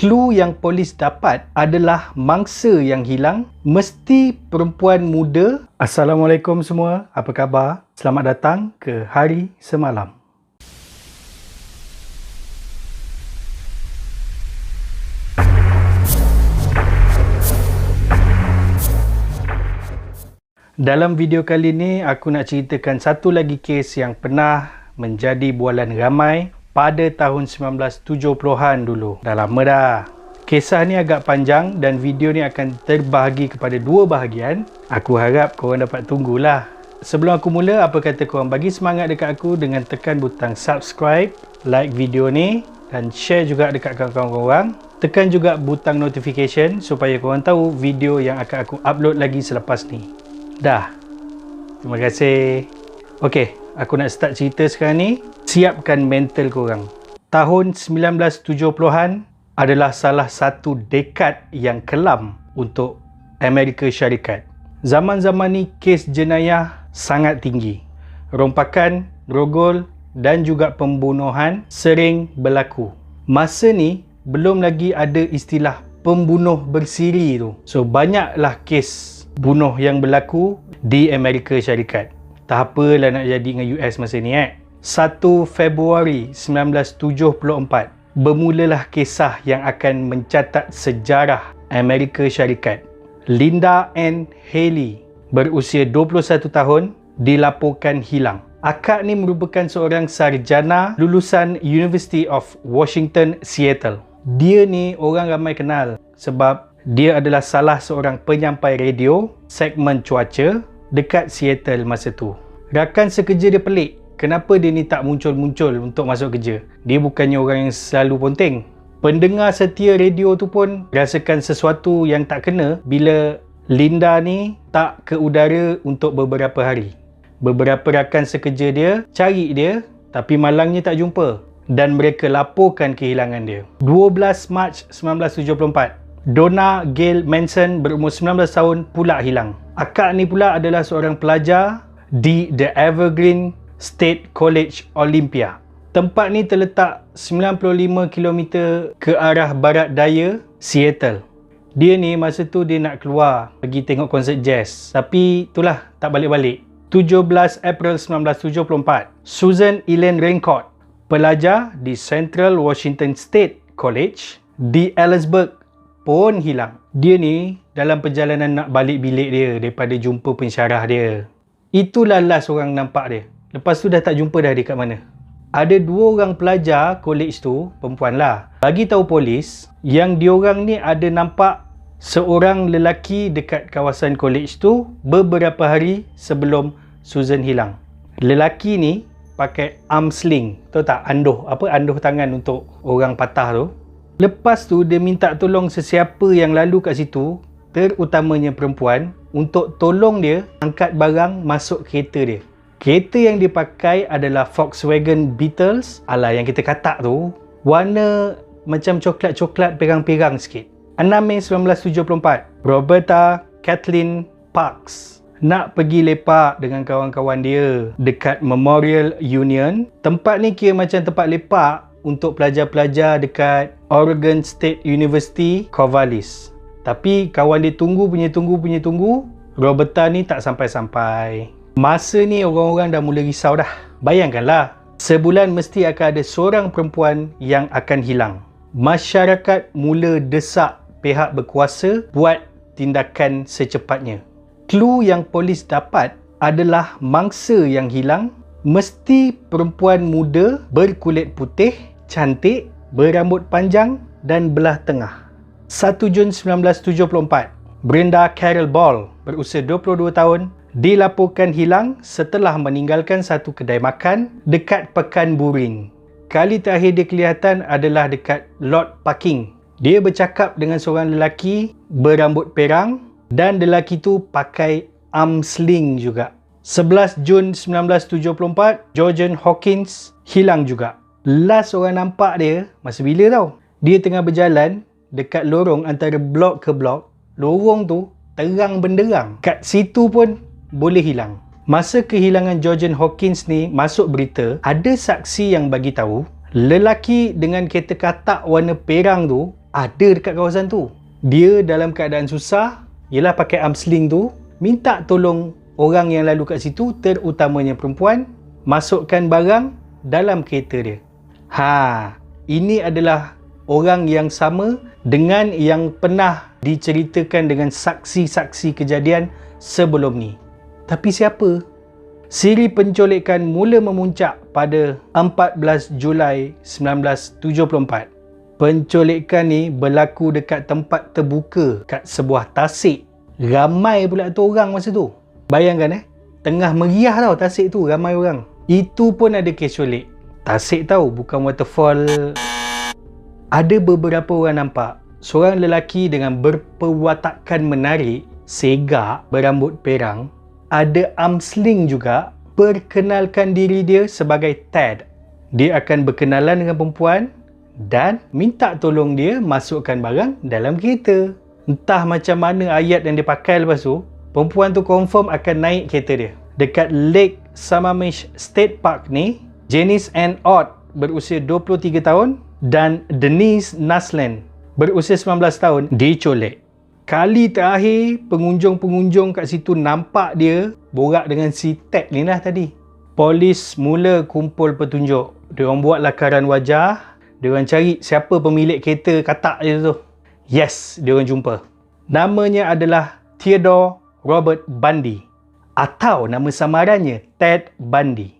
Clue yang polis dapat adalah mangsa yang hilang, mesti perempuan muda. Assalamualaikum semua, apa khabar? Selamat datang ke Hari Semalam. Dalam video kali ini, aku nak ceritakan satu lagi kes yang pernah menjadi bualan ramai pada tahun 1970-an dulu. Dah lama dah. Kisah ni agak panjang dan video ni akan terbahagi kepada dua bahagian. Aku harap korang dapat tunggulah. Sebelum aku mula, apa kata korang bagi semangat dekat aku dengan tekan butang subscribe, like video ni dan share juga dekat kawan-kawan korang. Tekan juga butang notification supaya korang tahu video yang akan aku upload lagi selepas ni. Dah. Terima kasih. Okey, aku nak start cerita sekarang ni. Siapkan mental korang. Tahun 1970-an adalah salah satu dekad yang kelam untuk Amerika Syarikat. Zaman-zaman ni kes jenayah sangat tinggi. Rompakan, rogol dan juga pembunuhan sering berlaku. Masa ni belum lagi ada istilah pembunuh bersiri tu. So banyaklah kes bunuh yang berlaku di Amerika Syarikat. Tak apalah nak jadi dengan US masa ni 1 Februari 1974 bermulalah kisah yang akan mencatat sejarah Amerika Syarikat. Linda Ann Haley berusia 21 tahun dilaporkan hilang. Akak ni merupakan seorang sarjana lulusan University of Washington, Seattle. Dia ni orang ramai kenal sebab dia adalah salah seorang penyampai radio segmen cuaca dekat Seattle masa tu. Rakan sekerja dia pelik. Kenapa dia ni tak muncul-muncul untuk masuk kerja? Dia bukannya orang yang selalu ponteng. Pendengar setia radio tu pun rasakan sesuatu yang tak kena bila Linda ni tak ke udara untuk beberapa hari. Beberapa rakan sekerja dia cari dia tapi malangnya tak jumpa dan mereka laporkan kehilangan dia. 12 Mac 1974, Donna Gail Manson berumur 19 tahun pula hilang. Akak ni pula adalah seorang pelajar di The Evergreen State College, Olympia. Tempat ni terletak 95 km ke arah barat daya Seattle. Dia ni masa tu dia nak keluar pergi tengok konsert jazz. Tapi itulah tak balik-balik. 17 April 1974, Susan Elaine Raincourt, pelajar di Central Washington State College di Ellisburg pun hilang. Dia ni dalam perjalanan nak balik bilik dia daripada jumpa pensyarah dia. Itulah last orang nampak dia. Lepas tu dah tak jumpa dah dia kat mana. Ada dua orang pelajar college tu, perempuan lah, bagi tahu polis yang diorang ni ada nampak seorang lelaki dekat kawasan college tu beberapa hari sebelum Susan hilang. Lelaki ni pakai arm sling. Tahu tak? Anduh. Apa? Anduh tangan untuk orang patah tu. Lepas tu dia minta tolong sesiapa yang lalu kat situ, terutamanya perempuan, untuk tolong dia angkat barang masuk kereta dia. Kereta yang dipakai adalah Volkswagen Beetles, ala yang kita katak tu, warna macam coklat-coklat pirang-pirang sikit. 6 Mei 1974, Roberta Kathleen Parks nak pergi lepak dengan kawan-kawan dia dekat Memorial Union. Tempat ni kira macam tempat lepak untuk pelajar-pelajar dekat Oregon State University, Corvallis. Tapi kawan dia tunggu, Roberta ni tak sampai-sampai. Masa ni orang-orang dah mula risau dah. Bayangkanlah, sebulan mesti akan ada seorang perempuan yang akan hilang. Masyarakat mula desak pihak berkuasa buat tindakan secepatnya. Clue yang polis dapat adalah mangsa yang hilang mesti perempuan muda berkulit putih, cantik, berambut panjang dan belah tengah. 1 Jun 1974, Brenda Carol Ball berusia 22 tahun dilaporkan hilang setelah meninggalkan satu kedai makan dekat Pekan Burin. Kali terakhir dia kelihatan adalah dekat lot parking. Dia bercakap dengan seorang lelaki berambut perang dan lelaki tu pakai arm sling juga. 11 Jun 1974, Georgian Hawkins hilang juga. Last orang nampak dia masa bila tau? Dia tengah berjalan dekat lorong antara blok ke blok. Lorong tu terang benderang. Kat situ pun boleh hilang. Masa kehilangan Georgian Hawkins ni masuk berita, ada saksi yang bagi tahu lelaki dengan kereta katak warna perang tu ada dekat kawasan tu. Dia dalam keadaan susah, ialah pakai arm sling tu, minta tolong orang yang lalu kat situ, terutamanya perempuan, masukkan barang dalam kereta dia. Ini adalah orang yang sama dengan yang pernah diceritakan dengan saksi-saksi kejadian sebelum ni. Tapi siapa? Siri penculikan mula memuncak pada 14 Julai 1974. Penculikan ni berlaku dekat tempat terbuka kat sebuah tasik. Ramai pula tu orang masa tu. Bayangkan tengah meriah tau tasik tu, ramai orang. Itu pun ada kes culik. Tasik tau, bukan waterfall. Ada beberapa orang nampak seorang lelaki dengan berperwatakan menarik, segak, berambut perang, ada arm sling juga, perkenalkan diri dia sebagai Ted. Dia akan berkenalan dengan perempuan dan minta tolong dia masukkan barang dalam kereta. Entah macam mana ayat yang dia pakai lepas tu, perempuan tu confirm akan naik kereta dia. Dekat Lake Sammamish State Park ni, Janice Ann Ott berusia 23 tahun dan Denise Nasland berusia 19 tahun diculik. Kali terakhir pengunjung-pengunjung kat situ nampak dia borak dengan si Ted ni lah tadi. Polis mula kumpul petunjuk. Diorang buat lakaran wajah. Diorang cari siapa pemilik kereta katak dia tu. Yes, diorang jumpa. Namanya adalah Theodore Robert Bundy. Atau nama samarannya Ted Bundy.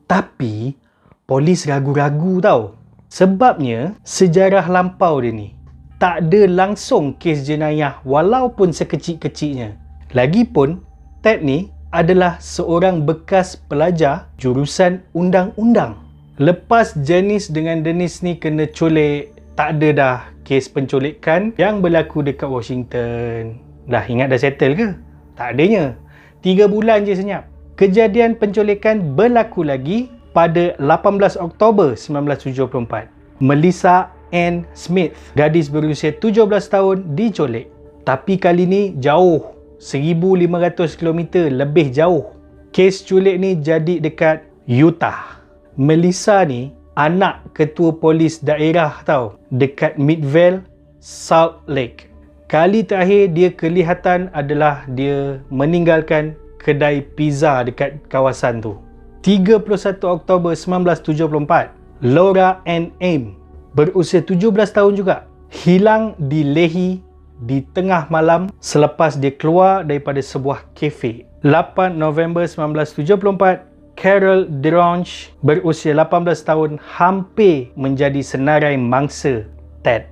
Tapi polis ragu-ragu tau. Sebabnya sejarah lampau dia ni tak ada langsung kes jenayah walaupun sekecil-kecilnya. Lagipun Ted ni adalah seorang bekas pelajar jurusan undang-undang. Lepas Janice dengan Denise ni kena culik, tak ada dah kes penculikan yang berlaku dekat Washington. Dah ingat dah settle ke? Tak adanya. 3 bulan je senyap. Kejadian penculikan berlaku lagi pada 18 Oktober 1974. Melissa Ann Smith, gadis berusia 17 tahun, diculik. Tapi kali ni jauh, 1,500 km lebih jauh. Kes culik ni jadi dekat Utah. Melissa ni anak ketua polis daerah tau, dekat Midvale, Salt Lake. Kali terakhir dia kelihatan adalah dia meninggalkan kedai pizza dekat kawasan tu. 31 Oktober 1974, Laura Ann Ames, berusia 17 tahun juga, hilang di Lehi di tengah malam selepas dia keluar daripada sebuah kafe. 8 November 1974, Carol DeRonge, berusia 18 tahun, hampir menjadi senarai mangsa Ted.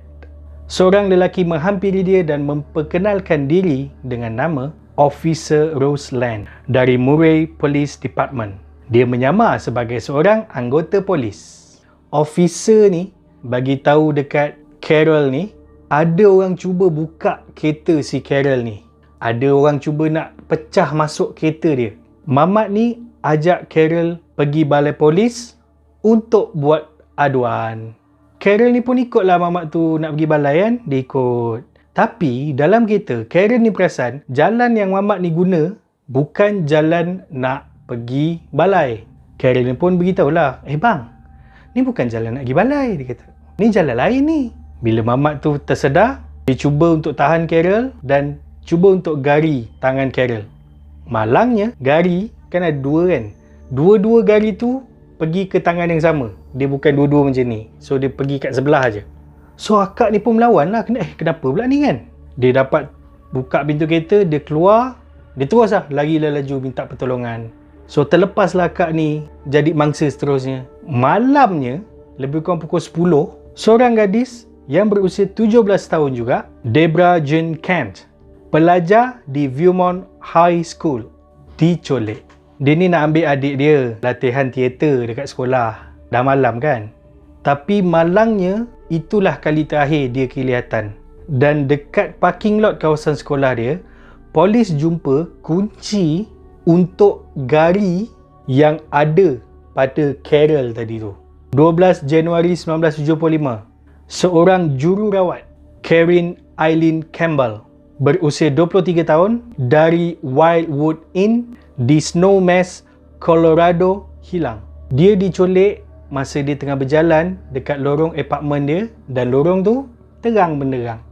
Seorang lelaki menghampiri dia dan memperkenalkan diri dengan nama Officer Roseland dari Murray Police Department. Dia menyamar sebagai seorang anggota polis. Officer ni bagi tahu dekat Carol ni, ada orang cuba buka kereta si Carol ni. Ada orang cuba nak pecah masuk kereta dia. Mamat ni ajak Carol pergi balai polis untuk buat aduan. Carol ni pun ikutlah mamat tu nak pergi balai kan, dia ikut. Tapi dalam kereta, Carol ni perasan jalan yang mamat ni guna bukan jalan nak pergi balai. Carol ni pun beritahulah, bang, ni bukan jalan nak pergi balai, dia kata. Ni jalan lain ni. Bila mamat tu tersedar, dia cuba untuk tahan Carol dan cuba untuk gari tangan Carol. Malangnya, gari kan ada dua kan. Dua-dua gari tu pergi ke tangan yang sama. Dia bukan dua-dua macam ni. So, dia pergi kat sebelah aje. So, akak ni pun melawan lah. Kenapa pula ni kan? Dia dapat buka pintu kereta, dia keluar. Dia terus lah, larilah laju minta pertolongan. So, terlepaslah akak ni jadi mangsa seterusnya. Malamnya, lebih kurang pukul 10, seorang gadis yang berusia 17 tahun juga, Debra Jean Kent, pelajar di Viewmont High School, diculik. Dia ni nak ambil adik dia latihan teater dekat sekolah. Dah malam kan? Tapi malangnya, itulah kali terakhir dia kelihatan. Dan dekat parking lot kawasan sekolah dia, polis jumpa kunci untuk gari yang ada pada Carol tadi tu. 12 Januari 1975, seorang jururawat, Karen Eileen Campbell, berusia 23 tahun, dari Wildwood Inn di Snowmass, Colorado, hilang. Dia diculik masa dia tengah berjalan dekat lorong apartmen dia, dan lorong tu terang benderang.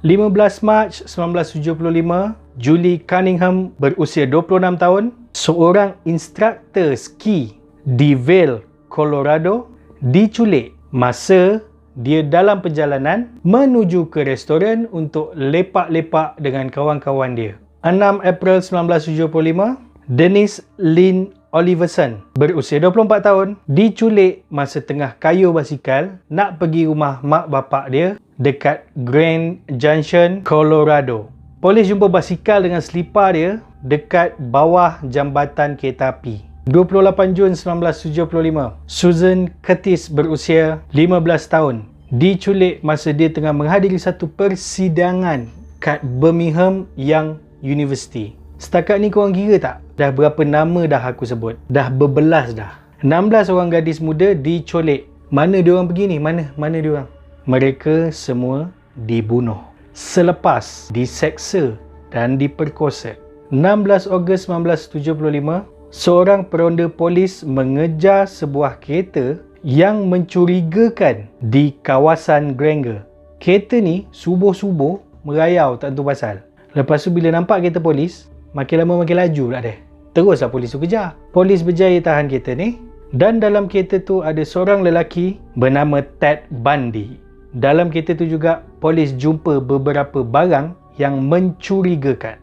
15 Mac 1975, Julie Cunningham berusia 26 tahun, seorang instruktur ski di Vail, Colorado, diculik masa dia dalam perjalanan menuju ke restoran untuk lepak-lepak dengan kawan-kawan dia. 6 April 1975, Denise Lynn Oliverson berusia 24 tahun diculik masa tengah kayuh basikal nak pergi rumah mak bapak dia dekat Grand Junction, Colorado. Polis jumpa basikal dengan selipar dia dekat bawah jambatan kereta api. 28 Jun 1975, Susan Curtis berusia 15 tahun diculik masa dia tengah menghadiri satu persidangan kat Birmingham Young University. Setakat ni korang kira tak? Dah berapa nama dah aku sebut? Dah berbelas dah. 16 orang gadis muda diculik. Mana diorang pergi ni? Mana diorang? Mereka semua dibunuh selepas diseksa dan diperkosa. 16 Ogos 1975, seorang peronda polis mengejar sebuah kereta yang mencurigakan di kawasan Granger. Kereta ni subuh-subuh merayau tak tentu pasal. Lepas tu bila nampak kereta polis, makin lama makin laju pula dia. Teruslah polis tu kejar. Polis berjaya tahan kereta ni, dan dalam kereta tu ada seorang lelaki bernama Ted Bundy. Dalam kereta tu juga polis jumpa beberapa barang yang mencurigakan.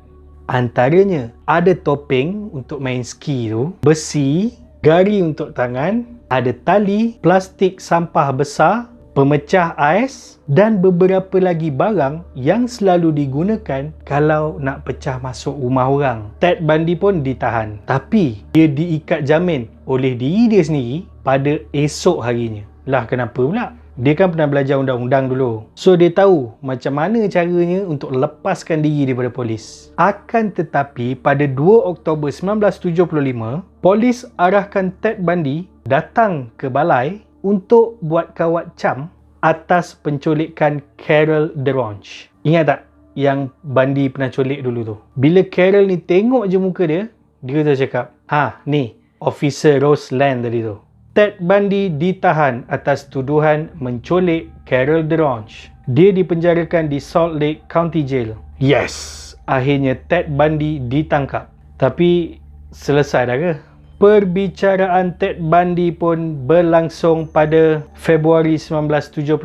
Antaranya ada topeng untuk main ski tu, besi, gari untuk tangan, ada tali, plastik sampah besar, pemecah ais dan beberapa lagi barang yang selalu digunakan kalau nak pecah masuk rumah orang. Ted Bundy pun ditahan, tapi dia diikat jamin oleh diri dia sendiri pada esok harinya. Lah kenapa pula? Dia kan pernah belajar undang-undang dulu. So dia tahu macam mana caranya untuk lepaskan diri daripada polis. Akan tetapi pada 2 Oktober 1975, polis arahkan Ted Bundy datang ke balai untuk buat kawat cam atas penculikan Carol DeRonge. Ingat tak yang Bundy pernah culik dulu tu? Bila Carol ni tengok je muka dia, dia tu cakap, ni Officer Roseland tadi tu. Ted Bundy ditahan atas tuduhan menculik Carol DeRonge. Dia dipenjarakan di Salt Lake County Jail. Yes, akhirnya Ted Bundy ditangkap. Tapi selesai dah ke? Perbicaraan Ted Bundy pun berlangsung pada Februari 1976.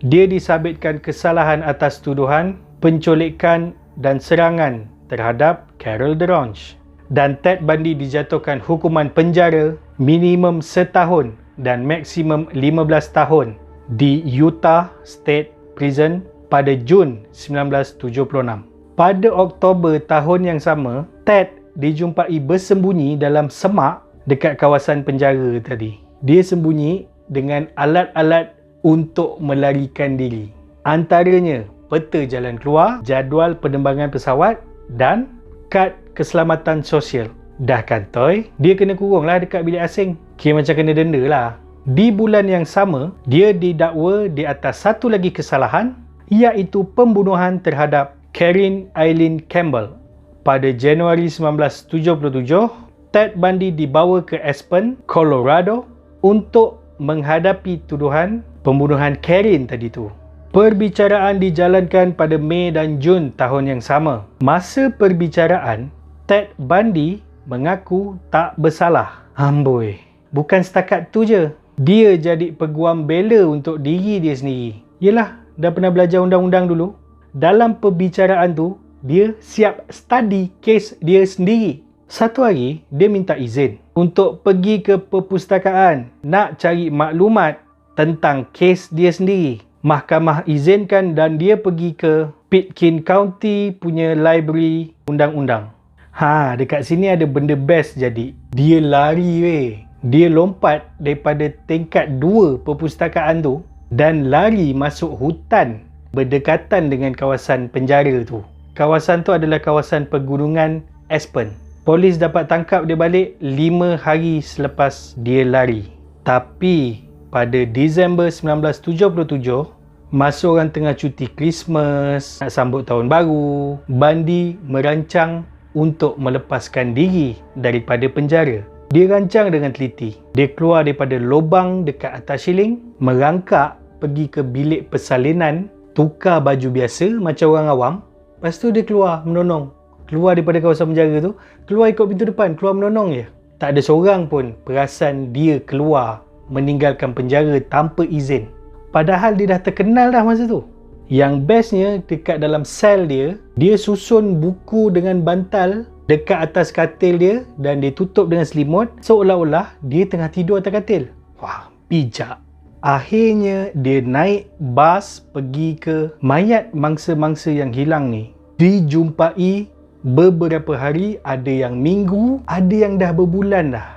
Dia disabitkan kesalahan atas tuduhan penculikan dan serangan terhadap Carol DeRonge. Dan Ted Bundy dijatuhkan hukuman penjara minimum setahun dan maksimum 15 tahun di Utah State Prison pada Jun 1976. Pada Oktober tahun yang sama, Ted dijumpai bersembunyi dalam semak dekat kawasan penjara tadi. Dia sembunyi dengan alat-alat untuk melarikan diri. Antaranya peta jalan keluar, jadual penerbangan pesawat dan kad keselamatan sosial. Dah kantoi, dia kena kurung lah dekat bilik asing. Kira macam kena denda lah. Di bulan yang sama, dia didakwa di atas satu lagi kesalahan, iaitu pembunuhan terhadap Karen Eileen Campbell. Pada Januari 1977, Ted Bundy dibawa ke Aspen, Colorado untuk menghadapi tuduhan pembunuhan Karen tadi tu. Perbicaraan dijalankan pada Mei dan Jun tahun yang sama. Masa perbicaraan, Ted Bundy mengaku tak bersalah. Amboi, bukan setakat tu je. Dia jadi peguam bela untuk diri dia sendiri. Yelah, dah pernah belajar undang-undang dulu. Dalam perbicaraan tu, dia siap study kes dia sendiri. Satu hari, dia minta izin untuk pergi ke perpustakaan nak cari maklumat tentang kes dia sendiri. Mahkamah izinkan dan dia pergi ke Pitkin County punya library undang-undang. Dekat sini ada benda best jadi. Dia lari weh. Dia lompat daripada tingkat 2 perpustakaan tu dan lari masuk hutan berdekatan dengan kawasan penjara tu. Kawasan tu adalah kawasan pegunungan Aspen. Polis dapat tangkap dia balik 5 hari selepas dia lari. Tapi pada Disember 1977, masa orang tengah cuti Christmas, nak sambut tahun baru, Bundy merancang untuk melepaskan diri daripada penjara. Dia rancang dengan teliti. Dia keluar daripada lubang dekat atas siling, merangkak pergi ke bilik persalinan tukar baju biasa macam orang awam. Lepas tu dia keluar menonong. Keluar daripada kawasan penjara tu, keluar ikut pintu depan, keluar menonong je. Tak ada seorang pun perasan dia keluar meninggalkan penjara tanpa izin. Padahal dia dah terkenal dah masa tu. Yang bestnya, dekat dalam sel dia, dia susun buku dengan bantal dekat atas katil dia dan dia tutup dengan selimut seolah-olah dia tengah tidur atas katil. Wah, bijak. Akhirnya dia naik bas pergi ke mayat mangsa-mangsa yang hilang ni. Dijumpai beberapa hari, ada yang minggu, ada yang dah berbulan dah.